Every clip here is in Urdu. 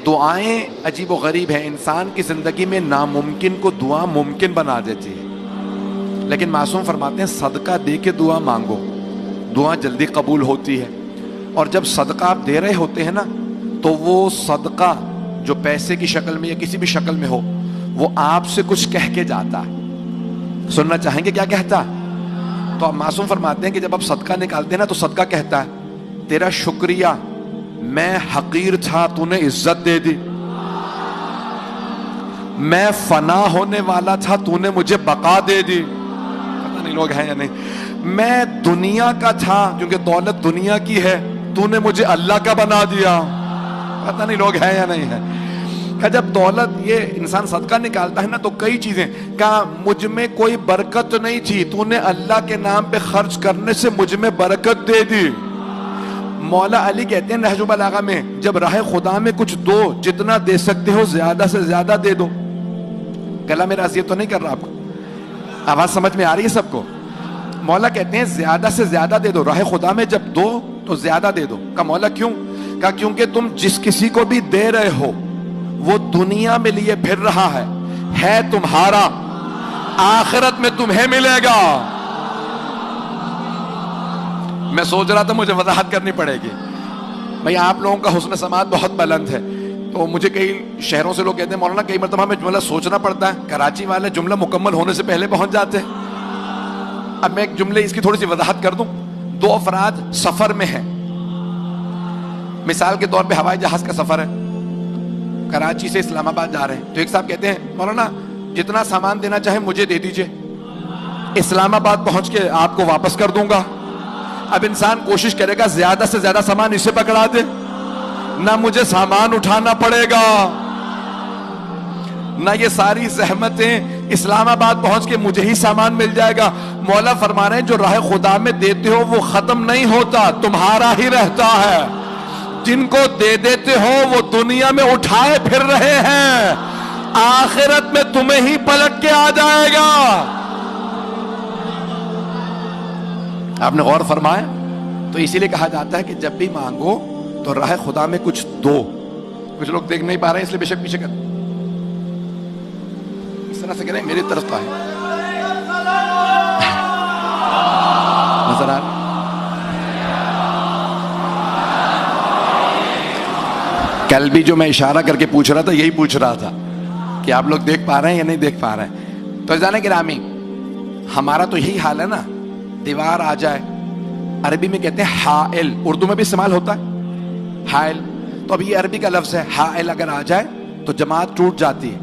دعائیں عجیب و غریب ہیں، انسان کی زندگی میں ناممکن کو دعا ممکن بنا دیتی ہے، لیکن معصوم فرماتے ہیں صدقہ دے کے دعا مانگو، دعا جلدی قبول ہوتی ہے۔ اور جب صدقہ آپ دے رہے ہوتے ہیں نا تو وہ صدقہ جو پیسے کی شکل میں یا کسی بھی شکل میں ہو، وہ آپ سے کچھ کہہ کے جاتا ہے۔ سننا چاہیں گے کیا کہتا ہے؟ تو آپ معصوم فرماتے ہیں کہ جب آپ صدقہ نکالتے ہیں نا تو صدقہ کہتا ہے تیرا شکریہ، میں حقیر تھا تو نے عزت دے دی، میں فنا ہونے والا تھا تو نے مجھے بقا دے دی۔ پتہ نہیں لوگ ہیں یا نہیں۔ میں دنیا کا تھا کیونکہ دولت دنیا کی ہے، تو نے مجھے اللہ کا بنا دیا۔ پتہ نہیں لوگ ہیں یا نہیں ہے۔ کہ جب دولت یہ انسان صدقہ نکالتا ہے نا تو کئی چیزیں، کہا مجھ میں کوئی برکت نہیں تھی، تو نے اللہ کے نام پہ خرچ کرنے سے مجھ میں برکت دے دی۔ مولا علی کہتے ہیں نہج البلاغہ میں، جب راہ خدا میں کچھ دو، جتنا دے سکتے ہو زیادہ سے زیادہ دے دو۔ گلا میرا اذیت تو نہیں کر رہا آپ کو؟ آواز سمجھ میں آ رہی ہے سب کو؟ مولا کہتے ہیں زیادہ سے زیادہ دے دو، راہ خدا میں جب دو تو زیادہ دے دو۔ کہا مولا کیوں؟ کہا کیونکہ تم جس کسی کو بھی دے رہے ہو وہ دنیا میں لیے پھر رہا ہے تمہارا، آخرت میں تمہیں ملے گا۔ میں سوچ رہا تھا مجھے وضاحت کرنی پڑے گی۔ بھئی آپ لوگوں کا حسن سماعت بہت بلند ہے، تو مجھے کئی شہروں سے لوگ کہتے ہیں مولانا کئی مرتبہ ہمیں جملہ سوچنا پڑتا ہے، کراچی والے جملہ مکمل ہونے سے پہلے پہنچ جاتے ہیں۔ اب میں ایک جملے اس کی تھوڑی سی وضاحت کر دوں۔ دو افراد سفر میں ہیں، مثال کے طور پہ ہوائی جہاز کا سفر ہے، کراچی سے اسلام آباد جا رہے ہیں، تو ایک صاحب کہتے ہیں مولانا جتنا سامان دینا چاہے مجھے دے دیجئے، اسلام آباد پہنچ کے آپ کو واپس کر دوں گا۔ اب انسان کوشش کرے گا زیادہ سے زیادہ سامان اسے پکڑا دے، نہ مجھے سامان اٹھانا پڑے گا، نہ یہ ساری زحمتیں اسلام آباد پہنچ کے مجھے ہی سامان مل جائے گا۔ مولا فرما رہے ہیں جو راہ خدا میں دیتے ہو وہ ختم نہیں ہوتا، تمہارا ہی رہتا ہے۔ جن کو دے دیتے ہو وہ دنیا میں اٹھائے پھر رہے ہیں، آخرت میں تمہیں ہی پلٹ کے آ جائے گا۔ آپ نے غور فرمایا؟ تو اسی لیے کہا جاتا ہے کہ جب بھی مانگو تو راہ خدا میں کچھ دو۔ کچھ لوگ دیکھ نہیں پا رہے ہیں اس لیے بے شک پیچھے کر اس طرح سے کریں، میری طرف آئے نظر آ رہا؟ کل بھی جو میں اشارہ کر کے پوچھ رہا تھا یہی پوچھ رہا تھا کہ آپ لوگ دیکھ پا رہے ہیں یا نہیں دیکھ پا رہے ہیں۔ تو جانے گرامی ہمارا تو یہی حال ہے نا، دیوار آ جائے، عربی میں کہتے ہیں حائل، اردو میں بھی استعمال ہوتا ہے حائل، تو اب یہ عربی کا لفظ ہے، حائل اگر آ جائے تو جماعت ٹوٹ جاتی ہے۔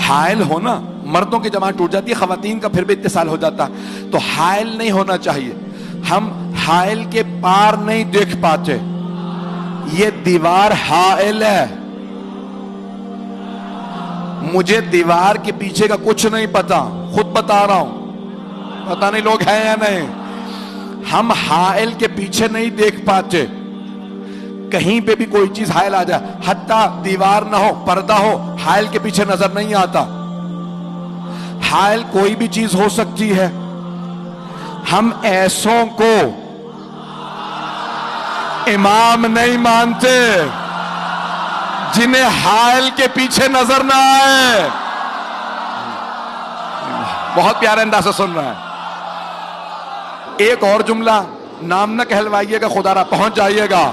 حائل ہونا، مردوں کی جماعت ٹوٹ جاتی ہے، خواتین کا پھر بھی اتصال ہو جاتا، تو حائل نہیں ہونا چاہیے۔ ہم حائل کے پار نہیں دیکھ پاتے، یہ دیوار حائل ہے، مجھے دیوار کے پیچھے کا کچھ نہیں پتا، خود بتا رہا ہوں، پتہ نہیں لوگ ہیں یا نہیں۔ ہم حائل کے پیچھے نہیں دیکھ پاتے، کہیں پہ بھی کوئی چیز حائل آ جائے، حتیٰ دیوار نہ ہو، پردہ ہو، حائل کے پیچھے نظر نہیں آتا۔ حائل کوئی بھی چیز ہو سکتی ہے۔ ہم ایسوں کو امام نہیں مانتے جنہیں حائل کے پیچھے نظر نہ آئے۔ بہت پیارے انداز سے سن رہا ہے۔ ایک اور جملہ، نام نہ کہلوائیے گا، خدا را پہنچ جائیے گا۔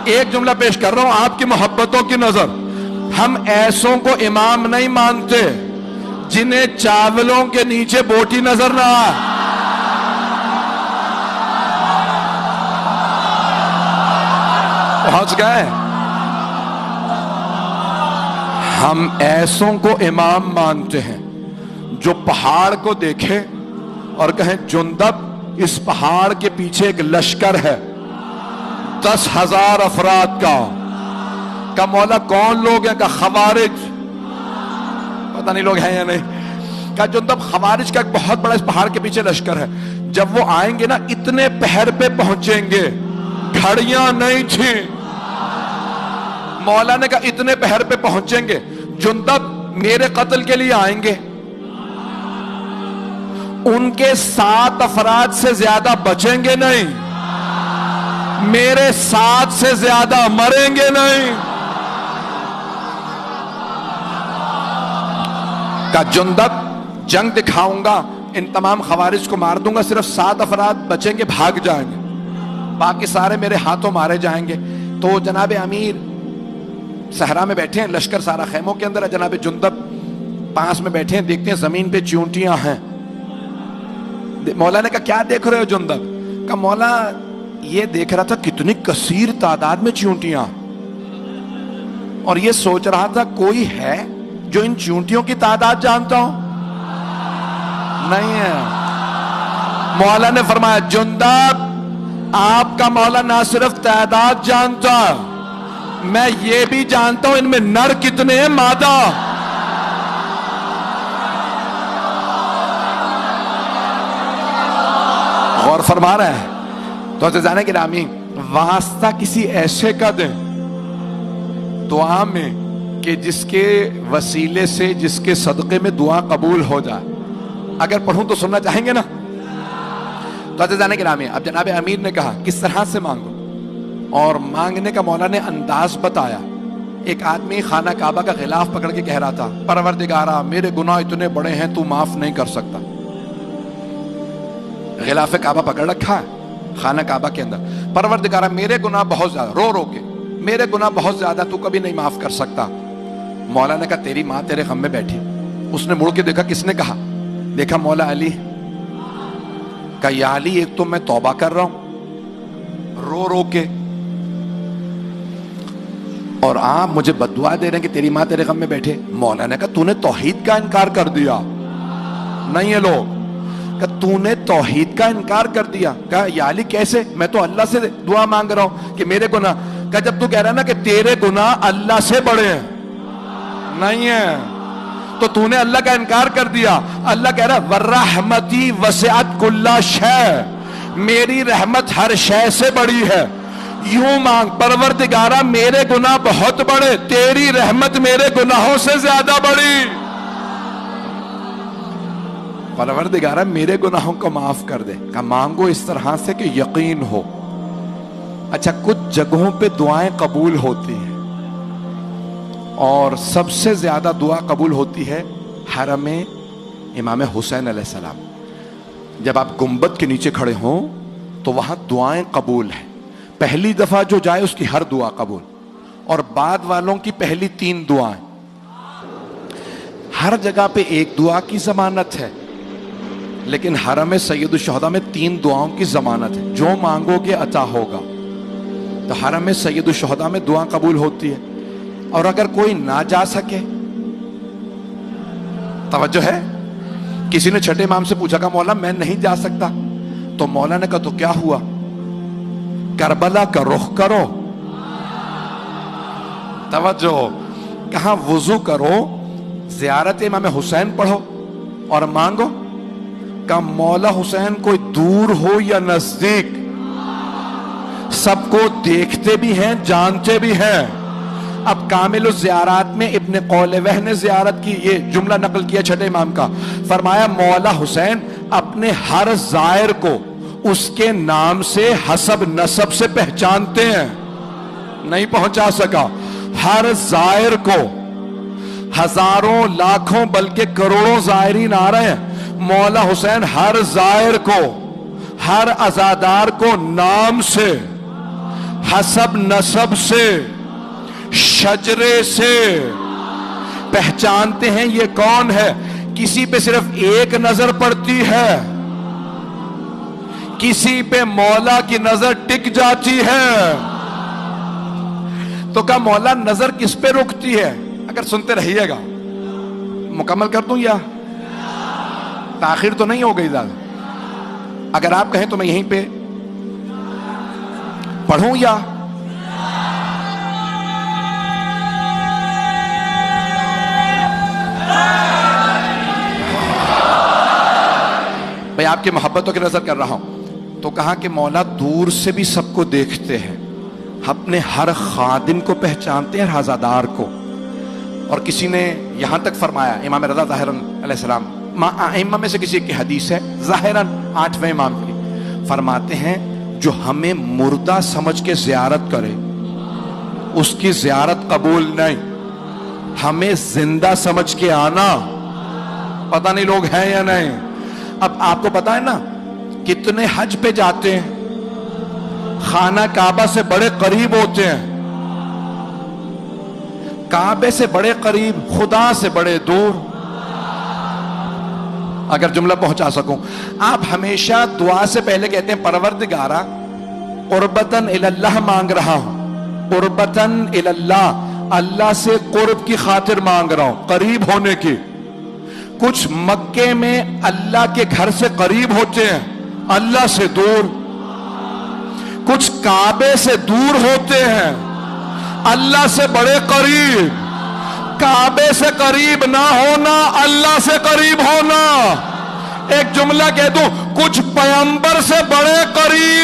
ایک جملہ پیش کر رہا ہوں آپ کی محبتوں کی نظر۔ ہم ایسوں کو امام نہیں مانتے جنہیں چاولوں کے نیچے بوٹی نظر نہ آئے۔ پہنچ گئے؟ ہم ایسوں کو امام مانتے ہیں جو پہاڑ کو دیکھے اور کہیں جندب اس پہاڑ کے پیچھے ایک لشکر ہے 10,000 افراد کا مولا کون لوگ ہیں؟ کا خوارج، پتہ نہیں لوگ ہیں یا نہیں۔ کا جندب خوارج کا ایک بہت بڑا اس پہاڑ کے پیچھے لشکر ہے، جب وہ آئیں گے نا اتنے پہر پہ پہنچیں گے، گھڑیاں نہیں تھیں۔ مولا نے کہا اتنے پہر پہ پہنچیں گے، جندب میرے قتل کے لیے آئیں گے، ان کے 7 افراد سے زیادہ بچیں گے نہیں۔ میرے ساتھ سے زیادہ مریں گے نہیں. کا جندب جنگ دکھاؤں گا, ان تمام خوارج کو مار دوں گا, صرف 7 افراد بچیں گے, بھاگ جائیں گے, باقی سارے میرے ہاتھوں مارے جائیں گے. تو جناب امیر صحرا میں بیٹھے ہیں, لشکر سارا خیموں کے اندر ہے, جناب جندب پاس میں بیٹھے ہیں, دیکھتے ہیں زمین پہ چیونٹیاں ہیں. مولا نے کہا کیا دیکھ رہے ہو جندب؟ کہا مولا یہ دیکھ رہا تھا کتنی کثیر تعداد میں چیونٹیاں, اور یہ سوچ رہا تھا کوئی ہے جو ان چیونٹیوں کی تعداد جانتا ہو؟ نہیں ہے. مولا نے فرمایا جندب آپ کا مولا نہ صرف تعداد جانتا, میں یہ بھی جانتا ہوں ان میں نر کتنے ہیں, مادہ. غور فرما رہے ہیں. تو عزیزان گرامی, واسطہ کسی ایسے کا دیں دعا میں کہ جس کے وسیلے سے, جس کے صدقے میں دعا قبول ہو جائے. اگر پڑھوں تو سننا چاہیں گے نا؟ تو عزیزان گرامی, اب جناب امیر نے کہا کس طرح سے مانگو, اور مانگنے کا مولا نے انداز بتایا. ایک آدمی خانہ کعبہ کا غلاف پکڑ کے کہہ رہا تھا پروردگارا میرے گناہ اتنے بڑے ہیں تو معاف نہیں کر سکتا. غلاف کعبہ پکڑ رکھا ہے خانہ کعبہ کے اندر, پروردگارا میرے گناہ بہت زیادہ, رو رو کے میرے گناہ بہت زیادہ, تو کبھی نہیں معاف کر سکتا. مولا نے کہا تیری ماں تیرے غم میں بیٹھی. اس نے مڑ کے دیکھا, کس نے کہا؟ دیکھا مولا علی. کہا یا علی ایک تو میں توبہ کر رہا ہوں رو رو کے, اور آپ مجھے بددعا دے رہے ہیں کہ تیری ماں تیرے غم میں بیٹھے. مولا نے کہا تو نے توحید کا انکار کر دیا. نہیں ہے لوگ, کہ تو نے توحید کا انکار کر دیا. کہا یا علی کیسے؟ میں تو اللہ سے دعا مانگ رہا ہوں کہ میرے گناہ. کہا جب تو کہہ رہا ہے نا کہ تیرے گناہ اللہ سے بڑے ہیں, نہیں ہے, تو نے اللہ کا انکار کر دیا. اللہ کہہ رہا وَالرَّحْمَتِ وَسِعَتْ كُلَّ شَيْءٍ, میری رحمت ہر شے سے بڑی ہے. یوں مانگ پروردگارا میرے گناہ بہت بڑے, تیری رحمت میرے گناہوں سے زیادہ بڑی. پروردگارا میرے گناہوں کو معاف کر دے. کہ مانگو اس طرح سے کہ یقین ہو. اچھا کچھ جگہوں پہ دعائیں قبول ہوتی ہیں, اور سب سے زیادہ دعا قبول ہوتی ہے حرم امام حسین علیہ السلام. جب آپ گنبد کے نیچے کھڑے ہوں تو وہاں دعائیں قبول ہیں. پہلی دفعہ جو جائے اس کی ہر دعا قبول, اور بعد والوں کی پہلی 3 دعائیں. ہر جگہ پہ ایک دعا کی ضمانت ہے, لیکن حرم سید الشہداء میں 3 دعاؤں کی ضمانت ہے. جو مانگو گے عطا ہوگا. تو حرم سید الشہداء میں دعا قبول ہوتی ہے. اور اگر کوئی نہ جا سکے, توجہ ہے, کسی نے چھٹے امام سے پوچھا کہ مولا میں نہیں جا سکتا, تو مولا نے کہا تو کیا ہوا, کربلا کا رخ کرو. توجہ, کہاں وضو کرو, زیارت امام حسین پڑھو اور مانگو. کہ مولا حسین کوئی دور ہو یا نزدیک, سب کو دیکھتے بھی ہیں جانتے بھی ہیں. اب کامل الزیارات میں ابن قولوہ نے زیارت کی, یہ جملہ نقل کیا چھٹے امام کا. فرمایا مولا حسین اپنے ہر زائر کو اس کے نام سے حسب نسب سے پہچانتے ہیں. نہیں پہنچا سکا. ہر زائر کو, ہزاروں لاکھوں بلکہ کروڑوں زائرین آ رہے ہیں, مولا حسین ہر زائر کو, ہر عزادار کو نام سے, حسب نسب سے, شجرے سے پہچانتے ہیں یہ کون ہے. کسی پہ صرف ایک نظر پڑتی ہے, کسی پہ مولا کی نظر ٹک جاتی ہے. تو کہا مولا نظر کس پہ رکتی ہے؟ اگر سنتے رہیے گا, مکمل کر دوں یا تاخیر تو نہیں ہو گئی زیادہ؟ اگر آپ کہیں تو میں یہیں پہ پڑھوں یا میں آپ کی محبتوں کی نظر کر رہا ہوں. تو کہا کہ مولا دور سے بھی سب کو دیکھتے ہیں, اپنے ہر خادم کو پہچانتے ہیں, ہر عزادار کو. اور کسی نے یہاں تک فرمایا, امام رضا ظاہراً علیہ السلام, ائمہ میں سے کسی کی حدیث ہے ظاہراً 8ویں امام کی, فرماتے ہیں جو ہمیں مردہ سمجھ کے زیارت کرے اس کی زیارت قبول نہیں، ہمیں زندہ سمجھ کے آنا۔ پتہ نہیں لوگ ہیں یا نہیں۔ اب آپ کو پتا ہے نا کتنے حج پہ جاتے ہیں، خانہ کعبہ سے بڑے قریب ہوتے ہیں، کعبے سے بڑے قریب، خدا سے بڑے دور۔ اگر جملہ پہنچا سکوں، آپ ہمیشہ دعا سے پہلے کہتے ہیں پروردگارا قربتاً اللہ مانگ رہا ہوں، قربتاً اللہ، اللہ سے قرب کی خاطر مانگ رہا ہوں، قریب ہونے کی۔ کچھ مکے میں اللہ کے گھر سے قریب ہوتے ہیں، اللہ سے دور۔ کچھ کعبے سے دور ہوتے ہیں، اللہ سے بڑے قریب۔ کعبے سے قریب نہ ہونا، اللہ سے قریب ہونا۔ ایک جملہ کہہ دوں، کچھ پیغمبر سے بڑے قریب